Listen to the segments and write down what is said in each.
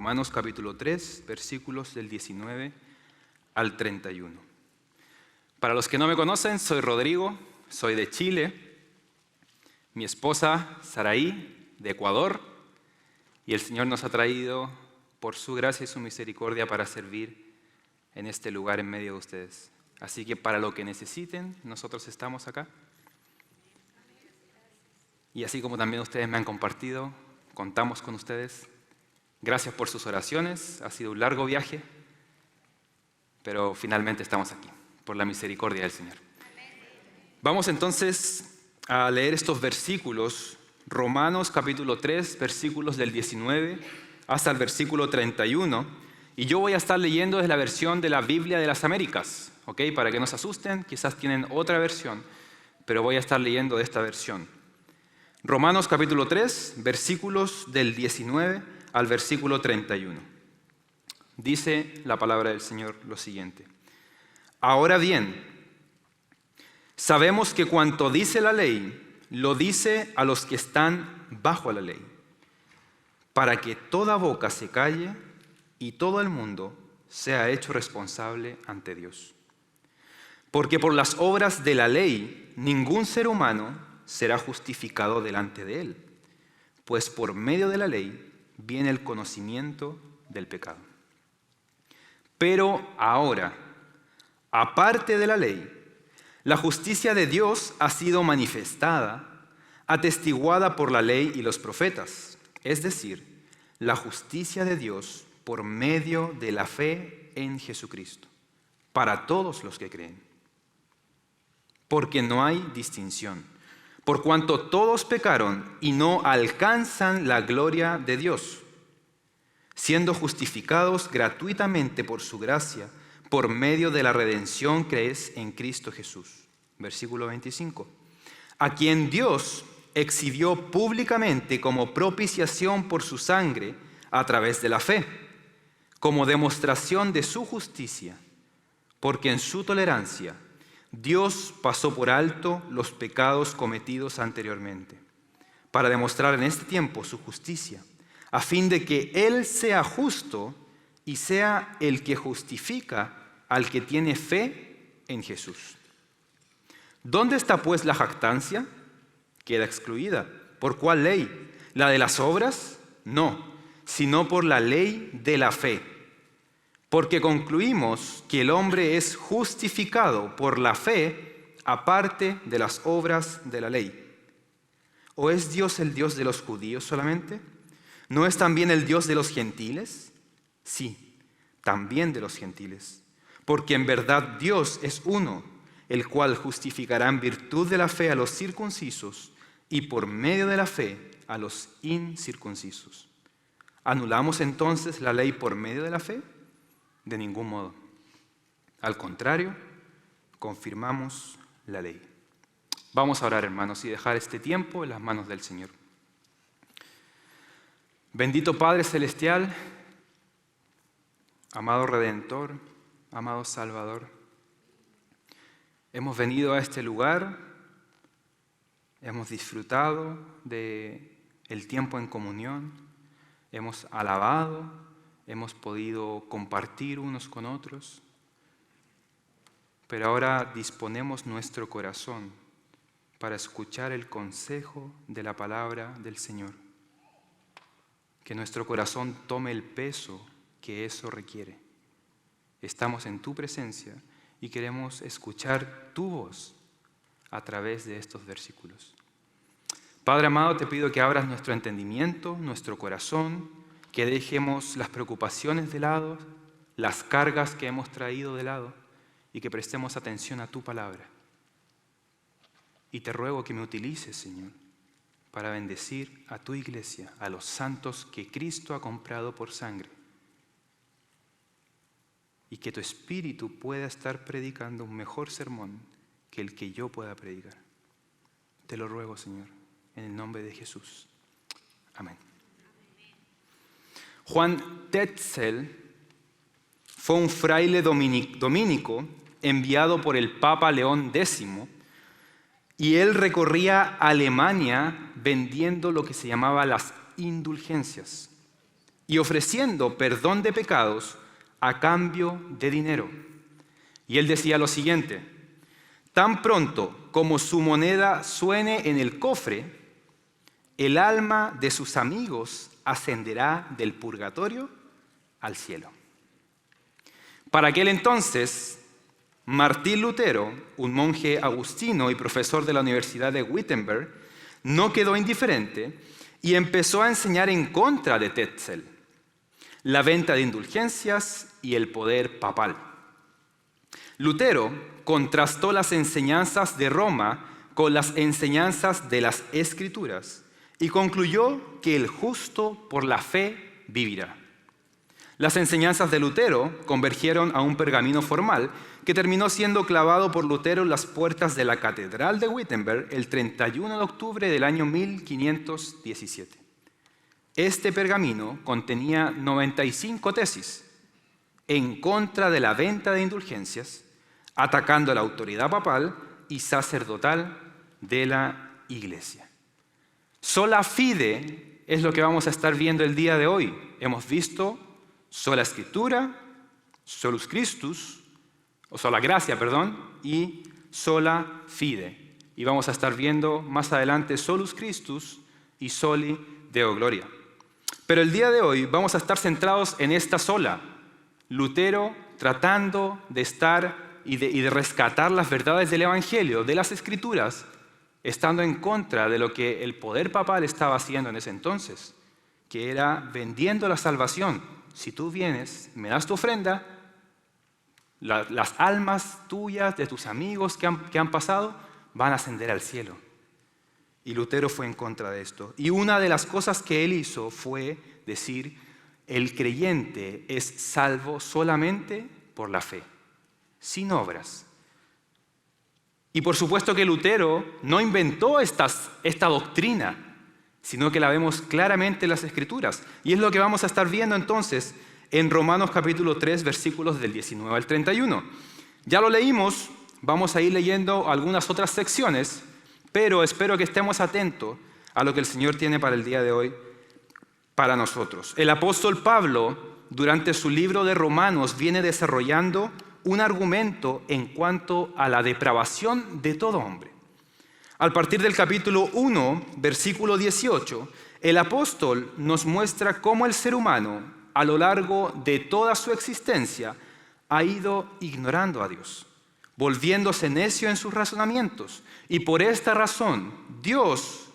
Romanos capítulo 3, versículos del 19 al 31. Para los que no me conocen, soy Rodrigo, soy de Chile, mi esposa Saraí de Ecuador, y el Señor nos ha traído por su gracia y su misericordia para servir en este lugar en medio de ustedes. Así que para lo que necesiten, nosotros estamos acá. Y así como también ustedes me han compartido, contamos con ustedes. Gracias por sus oraciones, ha sido un largo viaje, pero finalmente estamos aquí, por la misericordia del Señor. Vamos entonces a leer estos versículos, Romanos capítulo 3, versículos del 19 hasta el versículo 31, y yo voy a estar leyendo desde la versión de la Biblia de las Américas, ¿ok? Para que no se asusten, quizás tienen otra versión, pero voy a estar leyendo de esta versión. Romanos capítulo 3, versículos del 19 al versículo 31. Dice la palabra del Señor lo siguiente. Ahora bien, sabemos que cuanto dice la ley, lo dice a los que están bajo la ley, para que toda boca se calle y todo el mundo sea hecho responsable ante Dios. Porque por las obras de la ley, ningún ser humano será justificado delante de él, pues por medio de la ley viene el conocimiento del pecado. Pero ahora, aparte de la ley, la justicia de Dios ha sido manifestada, atestiguada por la ley y los profetas, es decir, la justicia de Dios por medio de la fe en Jesucristo, para todos los que creen. Porque no hay distinción, por cuanto todos pecaron y no alcanzan la gloria de Dios, siendo justificados gratuitamente por su gracia, por medio de la redención que es en Cristo Jesús. Versículo 25. A quien Dios exhibió públicamente como propiciación por su sangre a través de la fe, como demostración de su justicia, porque en su tolerancia Dios pasó por alto los pecados cometidos anteriormente, para demostrar en este tiempo su justicia, a fin de que Él sea justo y sea el que justifica al que tiene fe en Jesús. ¿Dónde está pues la jactancia? Queda excluida. ¿Por cuál ley? ¿La de las obras? No, sino por la ley de la fe. Porque concluimos que el hombre es justificado por la fe aparte de las obras de la ley. ¿O es Dios el Dios de los judíos solamente? ¿No es también el Dios de los gentiles? Sí, también de los gentiles. Porque en verdad Dios es uno, el cual justificará en virtud de la fe a los circuncisos y por medio de la fe a los incircuncisos. ¿Anulamos entonces la ley por medio de la fe? De ningún modo. Al contrario, confirmamos la ley. Vamos a orar, hermanos, y dejar este tiempo en las manos del Señor. Bendito Padre Celestial, amado Redentor, amado Salvador, hemos venido a este lugar, hemos disfrutado del tiempo en comunión, hemos alabado, hemos podido compartir unos con otros, pero ahora disponemos nuestro corazón para escuchar el consejo de la palabra del Señor. Que nuestro corazón tome el peso que eso requiere. Estamos en tu presencia y queremos escuchar tu voz a través de estos versículos. Padre amado, te pido que abras nuestro entendimiento, nuestro corazón, que dejemos las preocupaciones de lado, las cargas que hemos traído de lado y que prestemos atención a tu palabra. Y te ruego que me utilices, Señor, para bendecir a tu iglesia, a los santos que Cristo ha comprado por sangre. Y que tu Espíritu pueda estar predicando un mejor sermón que el que yo pueda predicar. Te lo ruego, Señor, en el nombre de Jesús. Amén. Juan Tetzel fue un fraile dominico enviado por el Papa León X, y él recorría Alemania vendiendo lo que se llamaba las indulgencias. y ofreciendo perdón de pecados a cambio de dinero. Y él decía lo siguiente: tan pronto como su moneda suene en el cofre, el alma de sus amigos ascenderá del purgatorio al cielo. Para aquel entonces, Martín Lutero, un monje agustino y profesor de la Universidad de Wittenberg, no quedó indiferente y empezó a enseñar en contra de Tetzel, la venta de indulgencias y el poder papal. Lutero contrastó las enseñanzas de Roma con las enseñanzas de las Escrituras y concluyó que el justo por la fe vivirá. Las enseñanzas de Lutero convergieron a un pergamino formal que terminó siendo clavado por Lutero en las puertas de la Catedral de Wittenberg el 31 de octubre del año 1517. Este pergamino contenía 95 tesis en contra de la venta de indulgencias, atacando la autoridad papal y sacerdotal de la Iglesia. Sola fide es lo que vamos a estar viendo el día de hoy. Hemos visto sola escritura, solus Christus, o sola gracia, y sola fide. Y vamos a estar viendo más adelante solus Christus y soli Deo gloria. Pero el día de hoy vamos a estar centrados en esta sola. Lutero tratando de estar y de rescatar las verdades del Evangelio, de las Escrituras, estando en contra de lo que el poder papal estaba haciendo en ese entonces, que era vendiendo la salvación. Si tú vienes, me das tu ofrenda, las almas tuyas, de tus amigos que han pasado, van a ascender al cielo. Y Lutero fue en contra de esto. Y una de las cosas que él hizo fue decir: el creyente es salvo solamente por la fe, sin obras. Y por supuesto que Lutero no inventó esta doctrina, sino que la vemos claramente en las Escrituras. Y es lo que vamos a estar viendo entonces en Romanos capítulo 3, versículos del 19 al 31. Ya lo leímos, vamos a ir leyendo algunas otras secciones, pero espero que estemos atentos a lo que el Señor tiene para el día de hoy para nosotros. El apóstol Pablo, durante su libro de Romanos, viene desarrollando un argumento en cuanto a la depravación de todo hombre. Al partir del capítulo 1, versículo 18, el apóstol nos muestra cómo el ser humano, a lo largo de toda su existencia, ha ido ignorando a Dios, volviéndose necio en sus razonamientos. Y por esta razón, Dios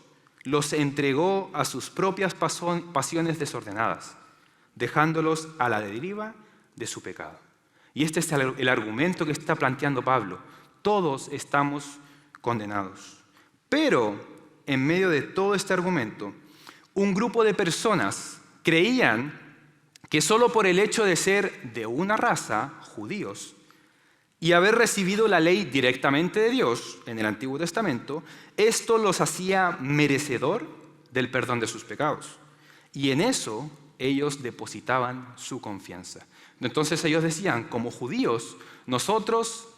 los entregó a sus propias pasiones desordenadas, dejándolos a la deriva de su pecado. Y este es el argumento que está planteando Pablo. Todos estamos condenados. Pero, en medio de todo este argumento, un grupo de personas creían que solo por el hecho de ser de una raza, judíos, y haber recibido la ley directamente de Dios en el Antiguo Testamento, esto los hacía merecedor del perdón de sus pecados. Y en eso ellos depositaban su confianza. Entonces ellos decían: como judíos, nosotros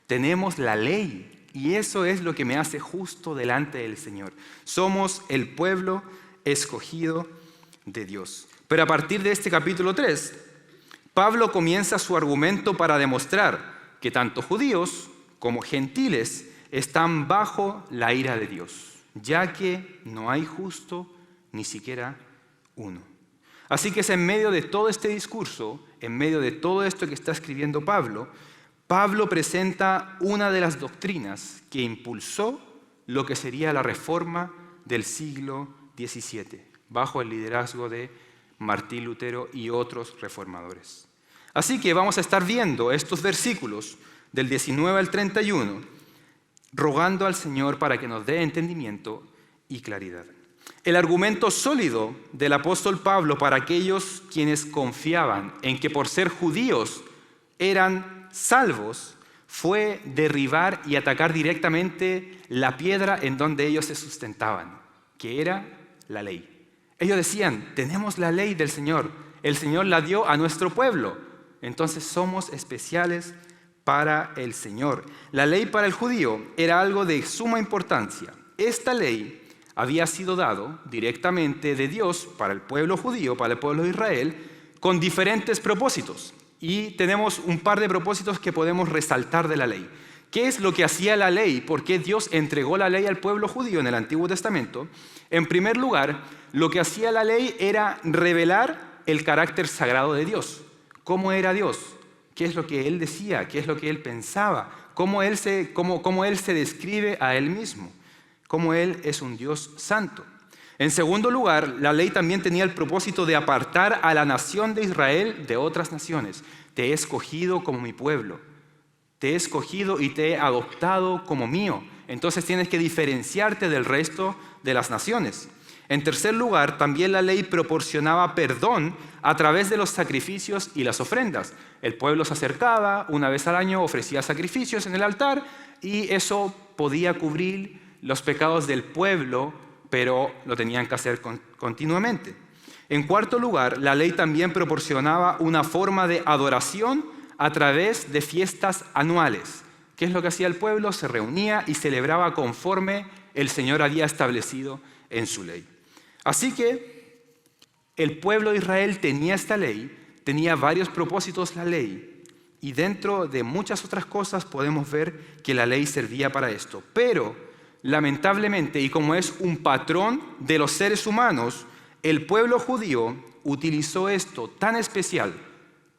tenemos la ley, y eso es lo que me hace justo delante del Señor. Somos el pueblo escogido de Dios. Pero a partir de este capítulo 3, Pablo comienza su argumento para demostrar que tanto judíos como gentiles están bajo la ira de Dios, ya que no hay justo ni siquiera uno. Así que es en medio de todo este discurso, en medio de todo esto que está escribiendo Pablo, Pablo presenta una de las doctrinas que impulsó lo que sería la reforma del siglo XVII, bajo el liderazgo de Martín Lutero y otros reformadores. Así que vamos a estar viendo estos versículos del 19 al 31, rogando al Señor para que nos dé entendimiento y claridad. El argumento sólido del apóstol Pablo para aquellos quienes confiaban en que por ser judíos eran salvos fue derribar y atacar directamente la piedra en donde ellos se sustentaban, que era la ley. Ellos decían: tenemos la ley del Señor, el Señor la dio a nuestro pueblo, entonces somos especiales para el Señor. La ley para el judío era algo de suma importancia. Esta ley había sido dado directamente de Dios para el pueblo judío, para el pueblo de Israel, con diferentes propósitos. Y tenemos un par de propósitos que podemos resaltar de la ley. ¿Qué es lo que hacía la ley? ¿Por qué Dios entregó la ley al pueblo judío en el Antiguo Testamento? En primer lugar, lo que hacía la ley era revelar el carácter sagrado de Dios. ¿Cómo era Dios? ¿Qué es lo que Él decía? ¿Qué es lo que Él pensaba? ¿Cómo Él se describe a Él mismo? ¿Cómo Él es un Dios santo? En segundo lugar, la ley también tenía el propósito de apartar a la nación de Israel de otras naciones. Te he escogido como mi pueblo. Te he escogido y te he adoptado como mío. Entonces tienes que diferenciarte del resto de las naciones. En tercer lugar, también la ley proporcionaba perdón a través de los sacrificios y las ofrendas. El pueblo se acercaba, una vez al año ofrecía sacrificios en el altar y eso podía cubrir los pecados del pueblo, pero lo tenían que hacer continuamente. En cuarto lugar, la ley también proporcionaba una forma de adoración a través de fiestas anuales. ¿Qué es lo que hacía el pueblo? Se reunía y celebraba conforme el Señor había establecido en su ley. Así que el pueblo de Israel tenía esta ley, tenía varios propósitos la ley, y dentro de muchas otras cosas podemos ver que la ley servía para esto. Pero, lamentablemente, y como es un patrón de los seres humanos, el pueblo judío utilizó esto tan especial,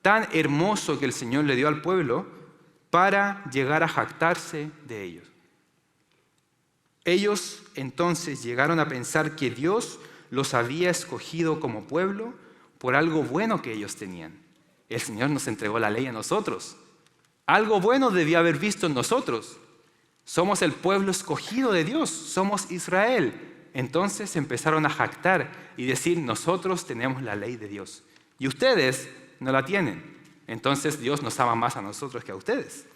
tan hermoso que el Señor le dio al pueblo, para llegar a jactarse de ellos. Ellos entonces llegaron a pensar que Dios los había escogido como pueblo por algo bueno que ellos tenían. El Señor nos entregó la ley a nosotros. Algo bueno debía haber visto en nosotros. Somos el pueblo escogido de Dios, somos Israel. Entonces empezaron a jactar y decir, nosotros tenemos la ley de Dios y ustedes no la tienen. Entonces Dios nos ama más a nosotros que a ustedes.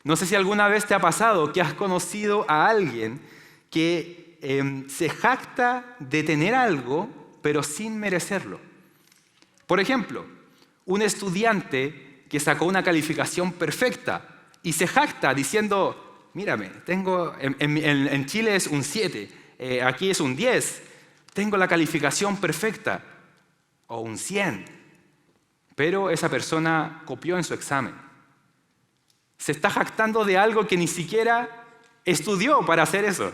No sé si alguna vez te ha pasado que has conocido a alguien que se jacta de tener algo, pero sin merecerlo. Por ejemplo, un estudiante que sacó una calificación perfecta y se jacta diciendo, mírame, tengo, en Chile es un 7, aquí es un 10, tengo la calificación perfecta, o un 100, pero esa persona copió en su examen. Se está jactando de algo que ni siquiera estudió para hacer eso,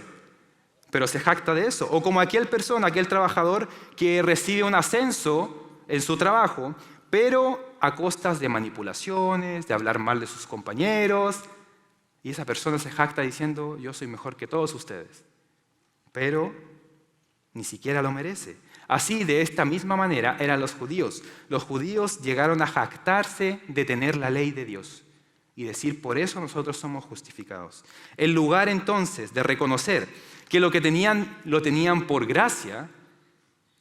pero se jacta de eso. O como aquel trabajador que recibe un ascenso en su trabajo, pero a costas de manipulaciones, de hablar mal de sus compañeros, y esa persona se jacta diciendo, yo soy mejor que todos ustedes, pero ni siquiera lo merece. Así, de esta misma manera, eran los judíos. Los judíos llegaron a jactarse de tener la ley de Dios y decir, por eso nosotros somos justificados. En lugar entonces de reconocer que lo que tenían, lo tenían por gracia,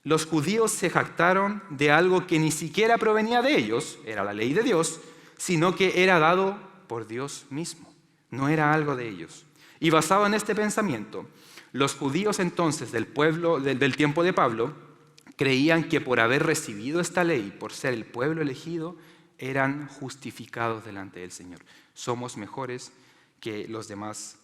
los judíos se jactaron de algo que ni siquiera provenía de ellos, era la ley de Dios, sino que era dado por Dios mismo, no era algo de ellos. Y basado en este pensamiento, los judíos entonces del tiempo de Pablo creían que por haber recibido esta ley, por ser el pueblo elegido, eran justificados delante del Señor. Somos mejores que los demás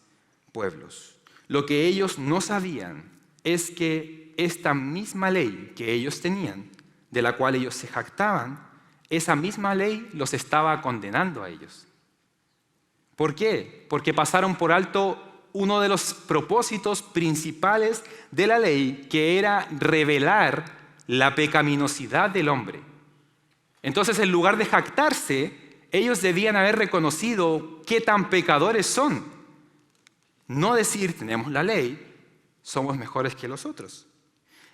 pueblos. Lo que ellos no sabían es que esta misma ley que ellos tenían, de la cual ellos se jactaban, esa misma ley los estaba condenando a ellos. ¿Por qué? Porque pasaron por alto uno de los propósitos principales de la ley, que era revelar la pecaminosidad del hombre. Entonces, en lugar de jactarse, ellos debían haber reconocido qué tan pecadores son. No decir, tenemos la ley, somos mejores que los otros.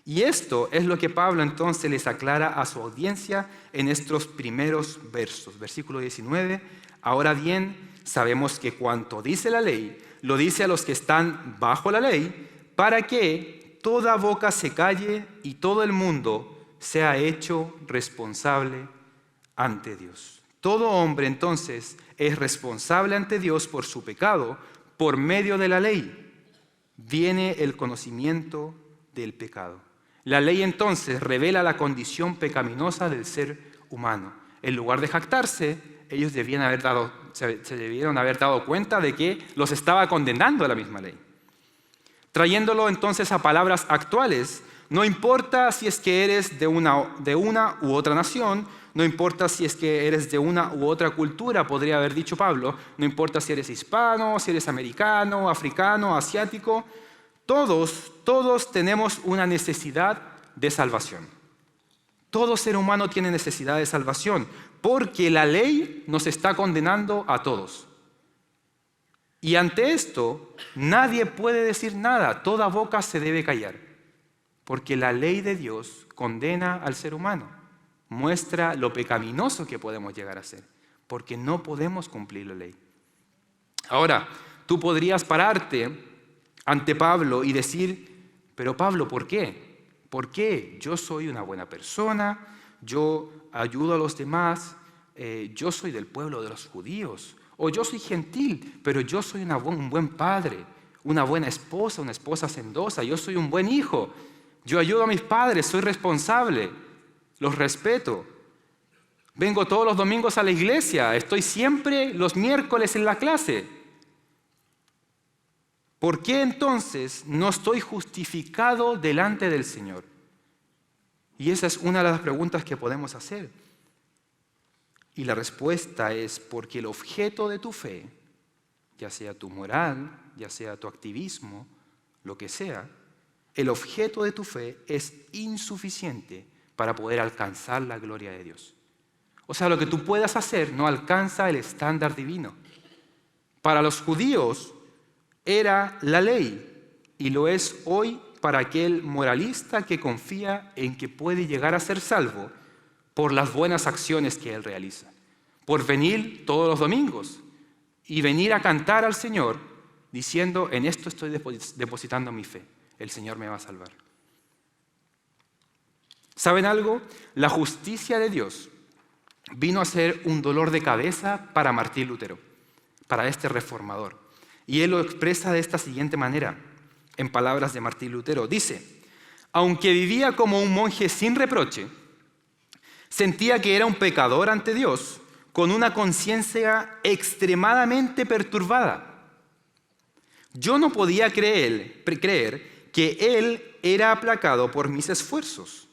Y esto es lo que Pablo entonces les aclara a su audiencia en estos primeros versos. Versículo 19, ahora bien, sabemos que cuanto dice la ley, lo dice a los que están bajo la ley, para que toda boca se calle y todo el mundo sea hecho responsable ante Dios. Todo hombre entonces es responsable ante Dios por su pecado. Por medio de la ley viene el conocimiento del pecado. La ley entonces revela la condición pecaminosa del ser humano. En lugar de jactarse, ellos se debieron haber dado cuenta de que los estaba condenando a la misma ley. Trayéndolo entonces a palabras actuales, no importa si es que eres de una u otra nación, no importa si es que eres de una u otra cultura, podría haber dicho Pablo, no importa si eres hispano, si eres americano, africano, asiático, todos tenemos una necesidad de salvación. Todo ser humano tiene necesidad de salvación, porque la ley nos está condenando a todos. Y ante esto, nadie puede decir nada, toda boca se debe callar, porque la ley de Dios condena al ser humano, muestra lo pecaminoso que podemos llegar a ser, porque no podemos cumplir la ley. Ahora, tú podrías pararte ante Pablo y decir, pero Pablo, ¿por qué? ¿Por qué? Yo soy una buena persona, yo ayudo a los demás, yo soy del pueblo de los judíos, o yo soy gentil, pero yo soy un buen padre, una buena esposa, una esposa hacendosa, yo soy un buen hijo, yo ayudo a mis padres, soy responsable, los respeto. Vengo todos los domingos a la iglesia, estoy siempre los miércoles en la clase. ¿Por qué entonces no estoy justificado delante del Señor? Y esa es una de las preguntas que podemos hacer. Y la respuesta es porque el objeto de tu fe, ya sea tu moral, ya sea tu activismo, lo que sea, el objeto de tu fe es insuficiente para poder alcanzar la gloria de Dios. O sea, lo que tú puedas hacer no alcanza el estándar divino. Para los judíos era la ley y lo es hoy para aquel moralista que confía en que puede llegar a ser salvo por las buenas acciones que él realiza, por venir todos los domingos y venir a cantar al Señor diciendo, en esto estoy depositando mi fe, el Señor me va a salvar. ¿Saben algo? La justicia de Dios vino a ser un dolor de cabeza para Martín Lutero, para este reformador. Y él lo expresa de esta siguiente manera, en palabras de Martín Lutero. Dice, aunque vivía como un monje sin reproche, sentía que era un pecador ante Dios, con una conciencia extremadamente perturbada. Yo no podía creer que Él era aplacado por mis esfuerzos.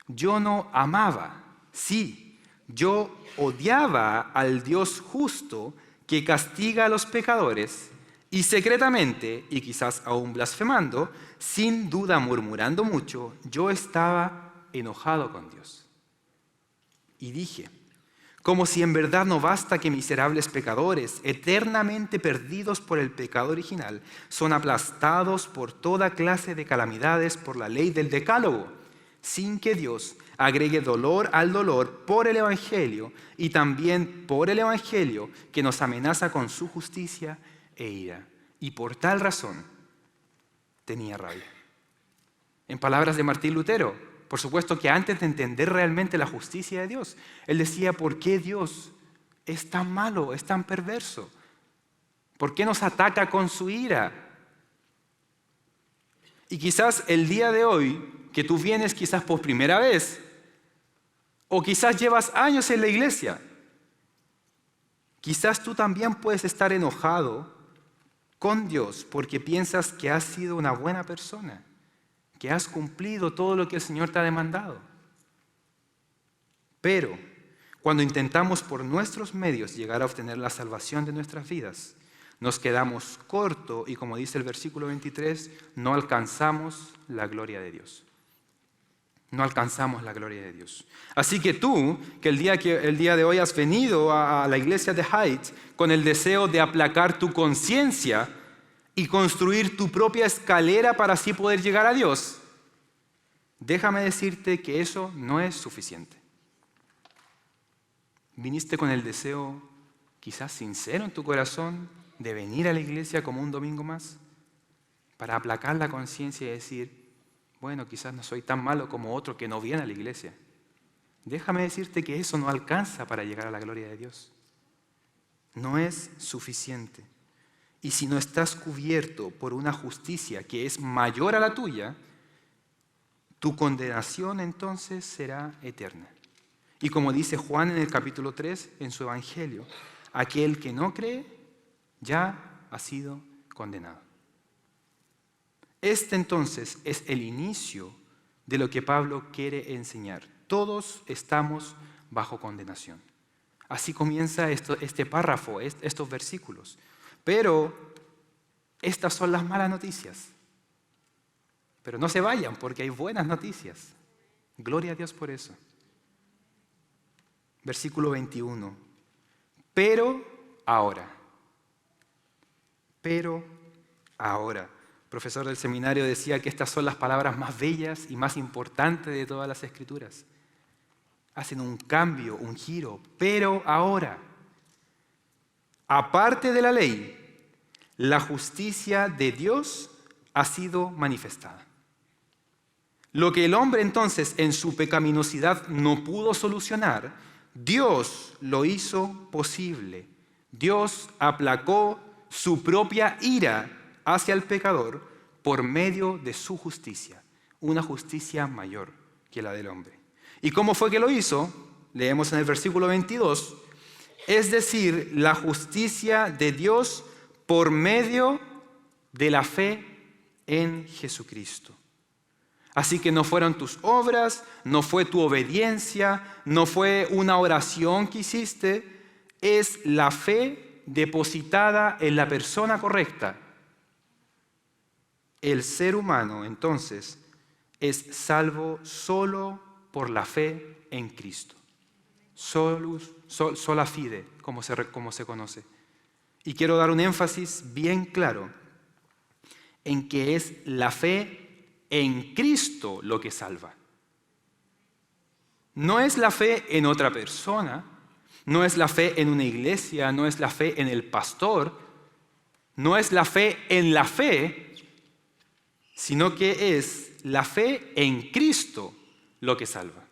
Yo no amaba, sí, yo odiaba al Dios justo que castiga a los pecadores y secretamente, y quizás aún blasfemando, sin duda murmurando mucho, yo estaba enojado con Dios. Y dije, como si en verdad no basta que miserables pecadores, eternamente perdidos por el pecado original, son aplastados por toda clase de calamidades por la ley del decálogo, sin que Dios agregue dolor al dolor por el Evangelio y también por el Evangelio que nos amenaza con su justicia e ira. Y por tal razón tenía rabia. En palabras de Martín Lutero, por supuesto que antes de entender realmente la justicia de Dios, él decía, ¿por qué Dios es tan malo, es tan perverso? ¿Por qué nos ataca con su ira? Y quizás el día de hoy, que tú vienes quizás por primera vez, o quizás llevas años en la iglesia, quizás tú también puedes estar enojado con Dios porque piensas que has sido una buena persona, que has cumplido todo lo que el Señor te ha demandado. Pero cuando intentamos por nuestros medios llegar a obtener la salvación de nuestras vidas, nos quedamos cortos y, como dice el versículo 23, no alcanzamos la gloria de Dios. No alcanzamos la gloria de Dios. Así que tú, que el día de hoy has venido a la iglesia de Heights con el deseo de aplacar tu conciencia y construir tu propia escalera para así poder llegar a Dios, déjame decirte que eso no es suficiente. Viniste con el deseo, quizás sincero en tu corazón, de venir a la iglesia como un domingo más, para aplacar la conciencia y decir, bueno, quizás no soy tan malo como otro que no viene a la iglesia. Déjame decirte que eso no alcanza para llegar a la gloria de Dios. No es suficiente. Y si no estás cubierto por una justicia que es mayor a la tuya, tu condenación entonces será eterna. Y como dice Juan en el capítulo 3 en su evangelio, aquel que no cree ya ha sido condenado. Este entonces es el inicio de lo que Pablo quiere enseñar. Todos estamos bajo condenación. Así comienza este párrafo, estos versículos. Pero estas son las malas noticias. Pero no se vayan porque hay buenas noticias. Gloria a Dios por eso. Versículo 21. Pero ahora. Profesor del seminario decía que estas son las palabras más bellas y más importantes de todas las Escrituras. Hacen un cambio, un giro. Pero ahora, aparte de la ley, la justicia de Dios ha sido manifestada. Lo que el hombre entonces en su pecaminosidad no pudo solucionar, Dios lo hizo posible. Dios aplacó su propia ira hacia el pecador por medio de su justicia, una justicia mayor que la del hombre. ¿Y cómo fue que lo hizo? Leemos en el versículo 22, es decir, la justicia de Dios por medio de la fe en Jesucristo. Así que no fueron tus obras, no fue tu obediencia, no fue una oración que hiciste, es la fe depositada en la persona correcta. El ser humano, entonces, es salvo solo por la fe en Cristo. Sola fide, como se conoce. Y quiero dar un énfasis bien claro en que es la fe en Cristo lo que salva. No es la fe en otra persona, no es la fe en una iglesia, no es la fe en el pastor, no es la fe en la fe, sino que es la fe en Cristo lo que salva.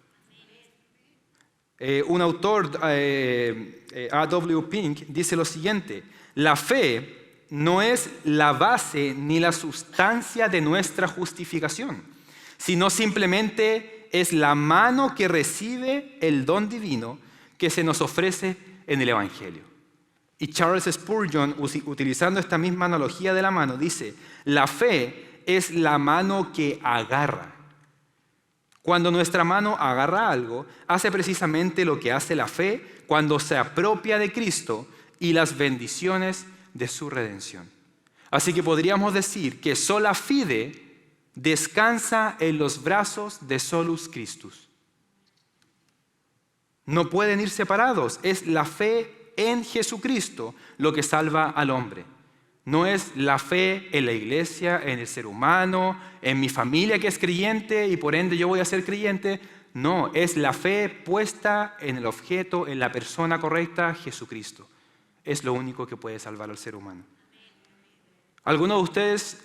Un autor, A.W. Pink, dice lo siguiente: la fe no es la base ni la sustancia de nuestra justificación, sino simplemente es la mano que recibe el don divino que se nos ofrece en el Evangelio. Y Charles Spurgeon, utilizando esta misma analogía de la mano, dice: la fe es la mano que agarra. Cuando nuestra mano agarra algo, hace precisamente lo que hace la fe cuando se apropia de Cristo y las bendiciones de su redención. Así que podríamos decir que sola fide descansa en los brazos de solus Christus. No pueden ir separados. Es la fe en Jesucristo lo que salva al hombre. No es la fe en la iglesia, en el ser humano, en mi familia que es creyente y por ende yo voy a ser creyente. No, es la fe puesta en el objeto, en la persona correcta, Jesucristo. Es lo único que puede salvar al ser humano. Algunos de ustedes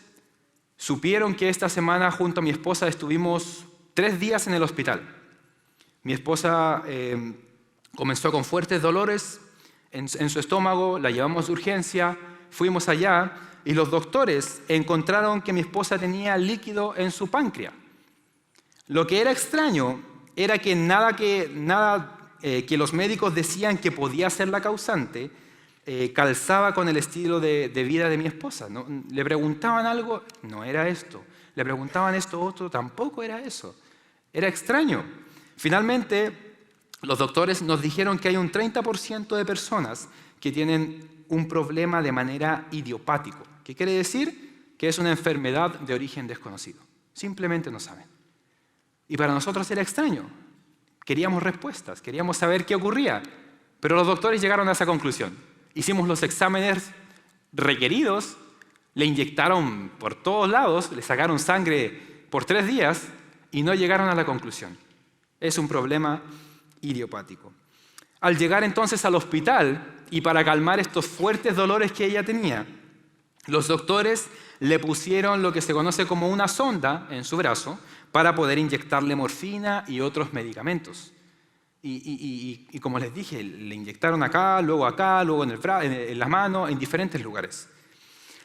supieron que esta semana junto a mi esposa estuvimos 3 días en el hospital. Mi esposa comenzó con fuertes dolores en su estómago, la llevamos de urgencia. Fuimos allá y los doctores encontraron que mi esposa tenía líquido en su páncreas. Lo que era extraño era que nada que los médicos decían que podía ser la causante calzaba con el estilo de vida de mi esposa. ¿No? Le preguntaban algo, no era esto. Le preguntaban esto otro, tampoco era eso. Era extraño. Finalmente, los doctores nos dijeron que hay un 30% de personas que tienen un problema de manera idiopático. ¿Qué quiere decir? Que es una enfermedad de origen desconocido. Simplemente no saben. Y para nosotros era extraño. Queríamos respuestas, queríamos saber qué ocurría. Pero los doctores llegaron a esa conclusión. Hicimos los exámenes requeridos, le inyectaron por todos lados, le sacaron sangre por 3 días y no llegaron a la conclusión. Es un problema idiopático. Al llegar entonces al hospital, y para calmar estos fuertes dolores que ella tenía, los doctores le pusieron lo que se conoce como una sonda en su brazo para poder inyectarle morfina y otros medicamentos. Y como les dije, le inyectaron acá, luego en la mano, en diferentes lugares.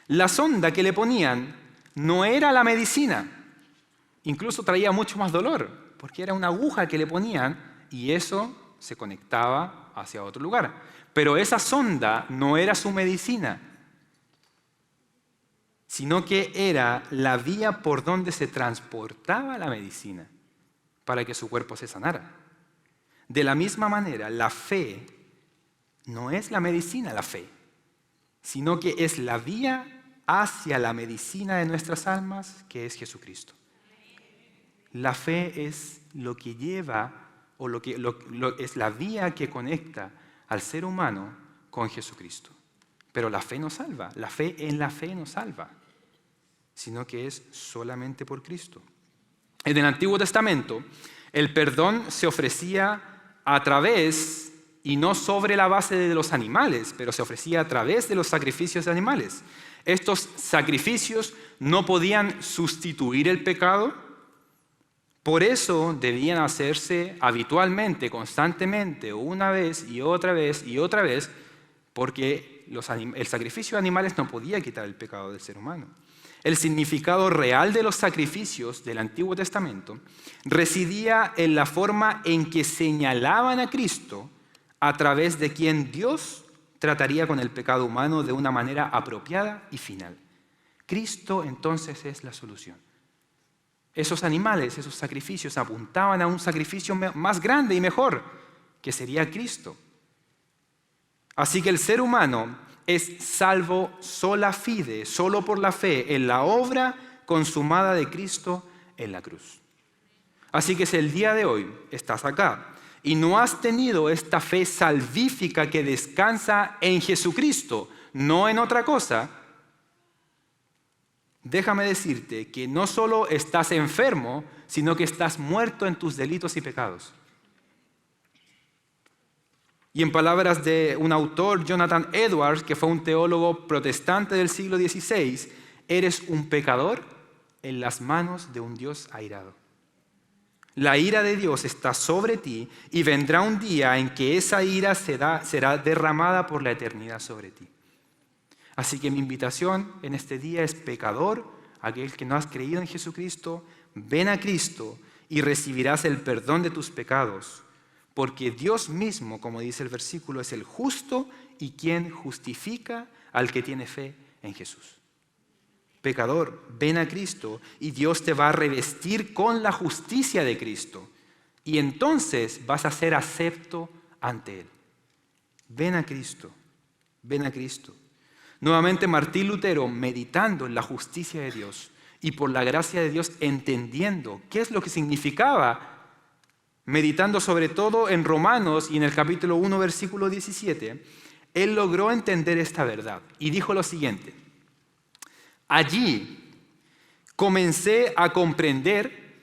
La sonda que le ponían no era la medicina, incluso traía mucho más dolor, porque era una aguja que le ponían y eso se conectaba hacia otro lugar. Pero esa sonda no era su medicina, sino que era la vía por donde se transportaba la medicina para que su cuerpo se sanara. De la misma manera, la fe no es la medicina, la fe, sino que es la vía hacia la medicina de nuestras almas, que es Jesucristo. La fe es lo que lleva, es la vía que conecta al ser humano con Jesucristo. Pero la fe no salva, la fe no salva, sino que es solamente por Cristo. En el Antiguo Testamento, el perdón se ofrecía a través, y no sobre la base de los animales, pero se ofrecía a través de los sacrificios de animales. Estos sacrificios no podían sustituir el pecado, por eso debían hacerse habitualmente, constantemente, una vez y otra vez y otra vez, porque el sacrificio de animales no podía quitar el pecado del ser humano. El significado real de los sacrificios del Antiguo Testamento residía en la forma en que señalaban a Cristo, a través de quien Dios trataría con el pecado humano de una manera apropiada y final. Cristo entonces es la solución. Esos animales, esos sacrificios apuntaban a un sacrificio más grande y mejor, que sería Cristo. Así que el ser humano es salvo sola fide, solo por la fe, en la obra consumada de Cristo en la cruz. Así que si el día de hoy estás acá y no has tenido esta fe salvífica que descansa en Jesucristo, no en otra cosa, déjame decirte que no solo estás enfermo, sino que estás muerto en tus delitos y pecados. Y en palabras de un autor, Jonathan Edwards, que fue un teólogo protestante del siglo XVI, eres un pecador en las manos de un Dios airado. La ira de Dios está sobre ti y vendrá un día en que esa ira será derramada por la eternidad sobre ti. Así que mi invitación en este día es: pecador, aquel que no has creído en Jesucristo, ven a Cristo y recibirás el perdón de tus pecados, porque Dios mismo, como dice el versículo, es el justo y quien justifica al que tiene fe en Jesús. Pecador, ven a Cristo y Dios te va a revestir con la justicia de Cristo, y entonces vas a ser acepto ante Él. Ven a Cristo, ven a Cristo. Nuevamente Martín Lutero, meditando en la justicia de Dios y por la gracia de Dios, entendiendo qué es lo que significaba, meditando sobre todo en Romanos y en el capítulo 1, versículo 17, él logró entender esta verdad y dijo lo siguiente: allí comencé a comprender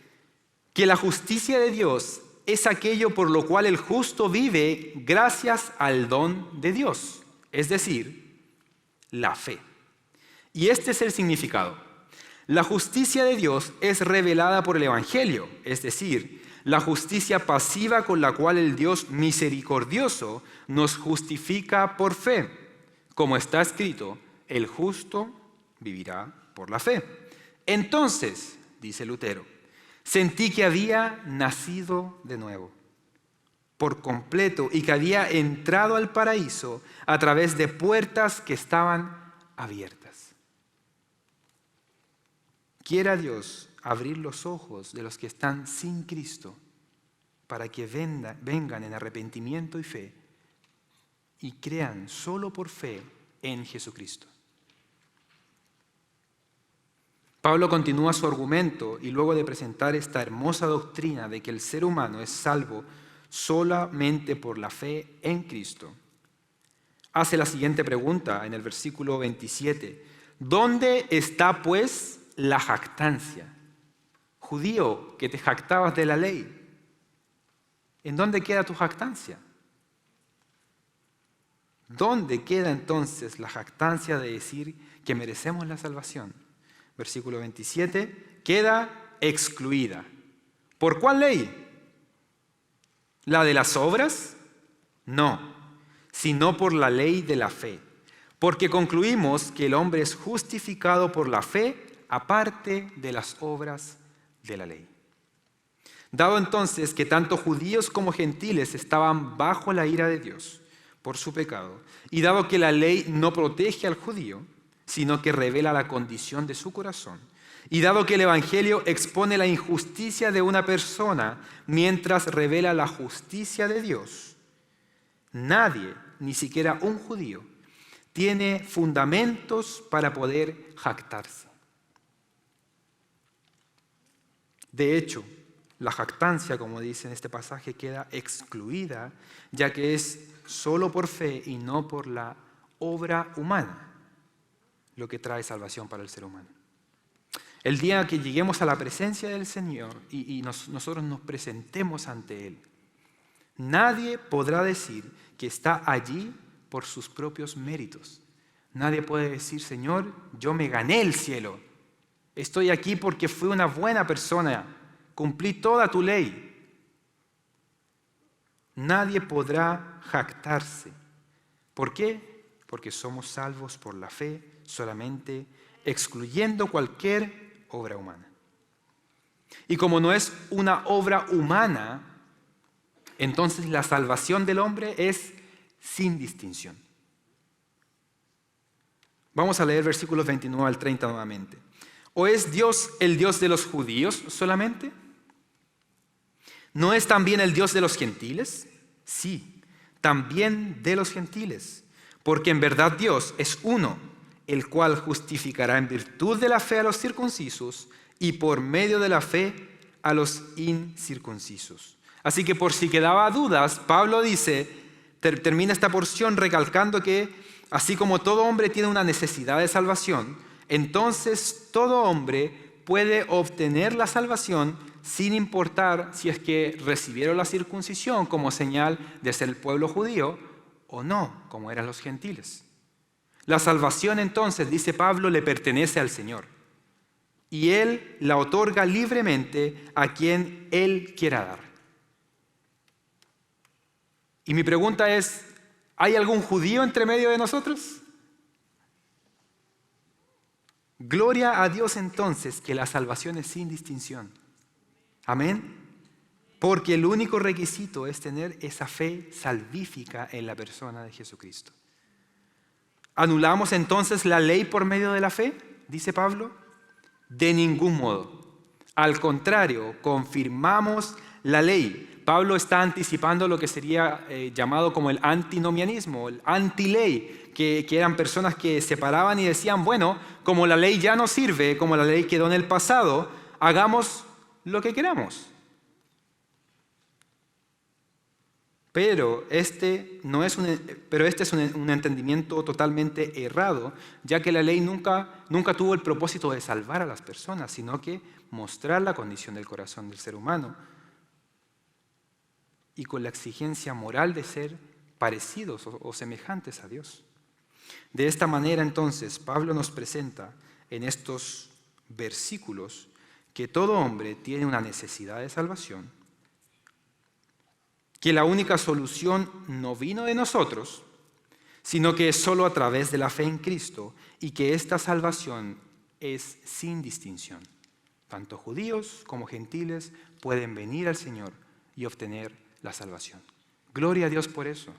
que la justicia de Dios es aquello por lo cual el justo vive gracias al don de Dios, es decir, la fe. Y este es el significado. La justicia de Dios es revelada por el Evangelio, es decir, la justicia pasiva con la cual el Dios misericordioso nos justifica por fe. Como está escrito, el justo vivirá por la fe. Entonces, dice Lutero, sentí que había nacido de nuevo, por completo, y que había entrado al paraíso a través de puertas que estaban abiertas. Quiera Dios abrir los ojos de los que están sin Cristo para que vengan en arrepentimiento y fe y crean solo por fe en Jesucristo. Pablo continúa su argumento y luego de presentar esta hermosa doctrina de que el ser humano es salvo solamente por la fe en Cristo, hace la siguiente pregunta en el versículo 27. ¿Dónde está pues la jactancia? Judío, que te jactabas de la ley, ¿en dónde queda tu jactancia? ¿Dónde queda entonces la jactancia de decir que merecemos la salvación? Versículo 27, queda excluida. ¿Por cuál ley? ¿La de las obras? No, sino por la ley de la fe. Porque concluimos que el hombre es justificado por la fe aparte de las obras de la ley. Dado entonces que tanto judíos como gentiles estaban bajo la ira de Dios por su pecado, y dado que la ley no protege al judío, sino que revela la condición de su corazón. Y dado que el Evangelio expone la injusticia de una persona mientras revela la justicia de Dios, nadie, ni siquiera un judío, tiene fundamentos para poder jactarse. De hecho, la jactancia, como dice en este pasaje, queda excluida, ya que es solo por fe y no por la obra humana lo que trae salvación para el ser humano. El día que lleguemos a la presencia del Señor y nosotros nos presentemos ante Él, nadie podrá decir que está allí por sus propios méritos. Nadie puede decir, Señor, yo me gané el cielo. Estoy aquí porque fui una buena persona. Cumplí toda tu ley. Nadie podrá jactarse. ¿Por qué? Porque somos salvos por la fe solamente, excluyendo cualquier obra humana. Y como no es una obra humana, entonces la salvación del hombre es sin distinción. Vamos a leer versículos 29 al 30 nuevamente. ¿O es Dios el Dios de los judíos solamente? ¿No es también el Dios de los gentiles? Sí, también de los gentiles. Porque en verdad Dios es uno, el cual justificará en virtud de la fe a los circuncisos y por medio de la fe a los incircuncisos. Así que por si quedaba dudas, Pablo dice, termina esta porción recalcando que así como todo hombre tiene una necesidad de salvación, entonces todo hombre puede obtener la salvación sin importar si es que recibieron la circuncisión como señal de ser el pueblo judío o no, como eran los gentiles. La salvación entonces, dice Pablo, le pertenece al Señor. Y Él la otorga libremente a quien Él quiera dar. Y mi pregunta es, ¿hay algún judío entre medio de nosotros? Gloria a Dios entonces que la salvación es sin distinción. Amén. Porque el único requisito es tener esa fe salvífica en la persona de Jesucristo. ¿Anulamos entonces la ley por medio de la fe? Dice Pablo. De ningún modo. Al contrario, confirmamos la ley. Pablo está anticipando lo que sería llamado como el antinomianismo, el antiley, que eran personas que se paraban y decían, bueno, como la ley ya no sirve, como la ley quedó en el pasado, hagamos lo que queramos. Pero este es un entendimiento totalmente errado, ya que la ley nunca tuvo el propósito de salvar a las personas, sino que mostrar la condición del corazón del ser humano y con la exigencia moral de ser parecidos o semejantes a Dios. De esta manera, entonces, Pablo nos presenta en estos versículos que todo hombre tiene una necesidad de salvación, que la única solución no vino de nosotros, sino que es solo a través de la fe en Cristo y que esta salvación es sin distinción. Tanto judíos como gentiles pueden venir al Señor y obtener la salvación. Gloria a Dios por eso.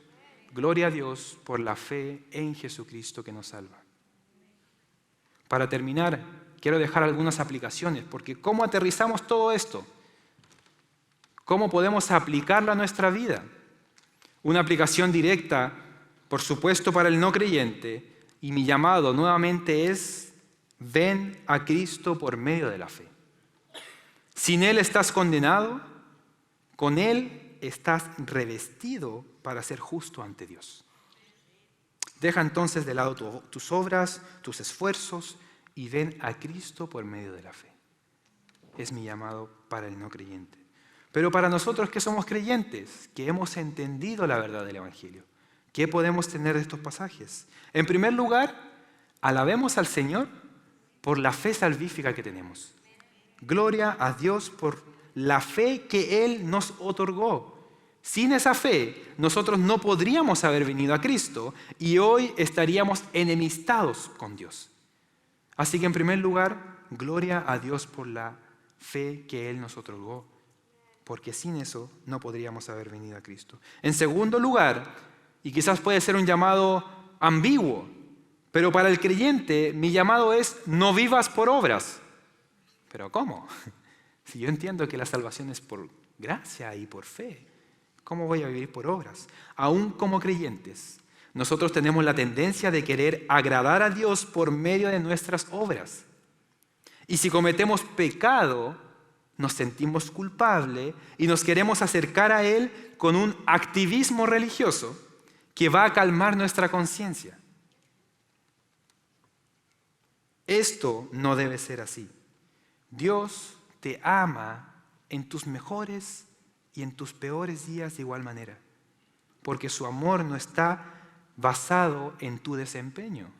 Gloria a Dios por la fe en Jesucristo que nos salva. Para terminar, quiero dejar algunas aplicaciones, porque ¿cómo aterrizamos todo esto? ¿Cómo podemos aplicarla a nuestra vida? Una aplicación directa, por supuesto, para el no creyente, y mi llamado nuevamente es, ven a Cristo por medio de la fe. Sin Él estás condenado, con Él estás revestido para ser justo ante Dios. Deja entonces de lado tus obras, tus esfuerzos, y ven a Cristo por medio de la fe. Es mi llamado para el no creyente. Pero para nosotros que somos creyentes, que hemos entendido la verdad del Evangelio, ¿qué podemos tener de estos pasajes? En primer lugar, alabemos al Señor por la fe salvífica que tenemos. Gloria a Dios por la fe que Él nos otorgó. Sin esa fe, nosotros no podríamos haber venido a Cristo y hoy estaríamos enemistados con Dios. Así que en primer lugar, gloria a Dios por la fe que Él nos otorgó, porque sin eso no podríamos haber venido a Cristo. En segundo lugar, y quizás puede ser un llamado ambiguo, Pero para el creyente, mi llamado es: no vivas por obras. ¿Pero cómo? Si yo entiendo que la salvación es por gracia y por fe, ¿cómo voy a vivir por obras? Aún como creyentes, nosotros tenemos la tendencia de querer agradar a Dios por medio de nuestras obras. Y si cometemos pecado, nos sentimos culpables y nos queremos acercar a Él con un activismo religioso que va a calmar nuestra conciencia. Esto no debe ser así. Dios te ama en tus mejores y en tus peores días de igual manera, porque su amor no está basado en tu desempeño,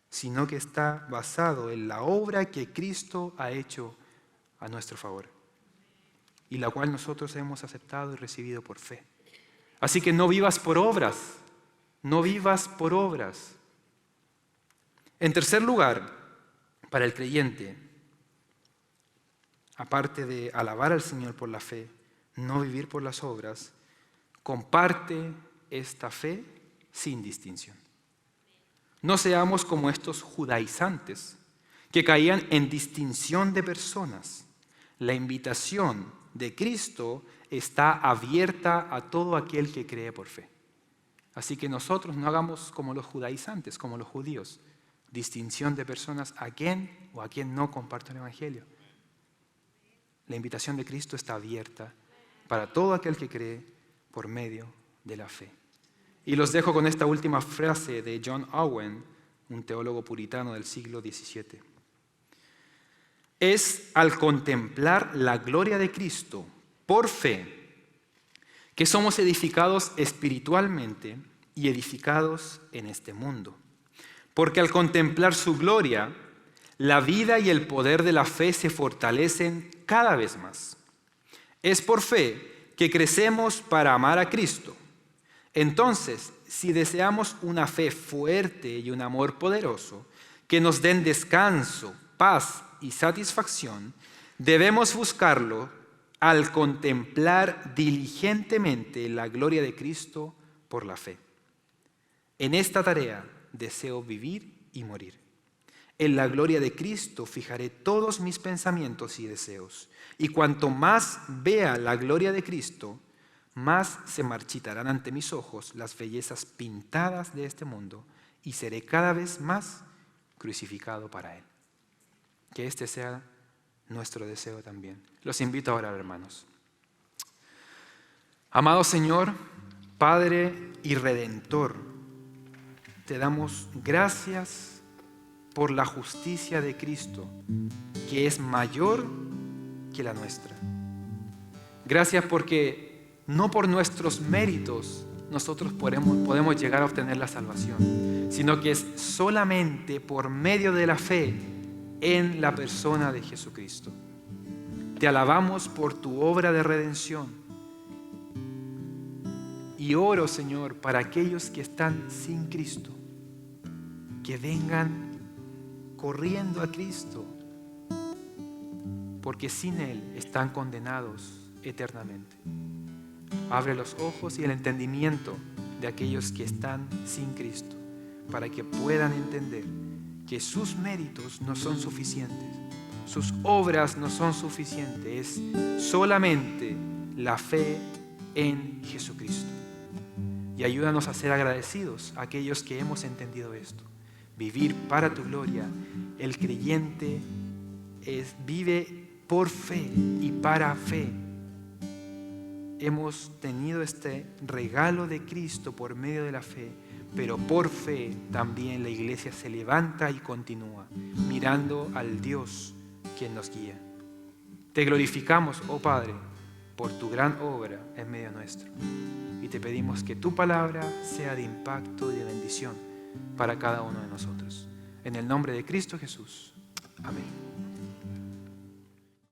sino que está basado en la obra que Cristo ha hecho a nuestro favor y la cual nosotros hemos aceptado y recibido por fe. Así que no vivas por obras, no vivas por obras. En tercer lugar, para el creyente, aparte de alabar al Señor por la fe, no vivir por las obras, comparte esta fe sin distinción. No seamos como estos judaizantes que caían en distinción de personas. La invitación de Cristo está abierta a todo aquel que cree por fe. Así que nosotros no hagamos como los judaizantes, como los judíos, distinción de personas a quien o a quien no comparto el Evangelio. La invitación de Cristo está abierta para todo aquel que cree por medio de la fe. Y los dejo con esta última frase de John Owen, un teólogo puritano del siglo XVII. Es al contemplar la gloria de Cristo por fe que somos edificados espiritualmente y edificados en este mundo. Porque al contemplar su gloria, la vida y el poder de la fe se fortalecen cada vez más. Es por fe que crecemos para amar a Cristo. Entonces, si deseamos una fe fuerte y un amor poderoso que nos den descanso, paz y satisfacción, debemos buscarlo al contemplar diligentemente la gloria de Cristo por la fe. En esta tarea deseo vivir y morir. En la gloria de Cristo fijaré todos mis pensamientos y deseos. Y cuanto más vea la gloria de Cristo, más se marchitarán ante mis ojos las bellezas pintadas de este mundo y seré cada vez más crucificado para Él. Que este sea nuestro deseo también. Los invito a orar, hermanos. Amado Señor, Padre y Redentor, te damos gracias por la justicia de Cristo, que es mayor que la nuestra. Gracias porque no por nuestros méritos nosotros podemos llegar a obtener la salvación, sino que es solamente por medio de la fe en la persona de Jesucristo. Te alabamos por tu obra de redención. Y oro, Señor, para aquellos que están sin Cristo, que vengan corriendo a Cristo, porque sin Él están condenados eternamente. Abre los ojos y el entendimiento de aquellos que están sin Cristo, para que puedan entender que sus méritos no son suficientes, sus obras no son suficientes, es solamente la fe en Jesucristo. Y ayúdanos a ser agradecidos a aquellos que hemos entendido esto. Vivir para tu gloria. El creyente vive por fe y para fe. Hemos tenido este regalo de Cristo por medio de la fe, pero por fe también la iglesia se levanta y continúa, mirando al Dios que nos guía. Te glorificamos, oh Padre, por tu gran obra en medio nuestro. Y te pedimos que tu palabra sea de impacto y de bendición para cada uno de nosotros. En el nombre de Cristo Jesús. Amén.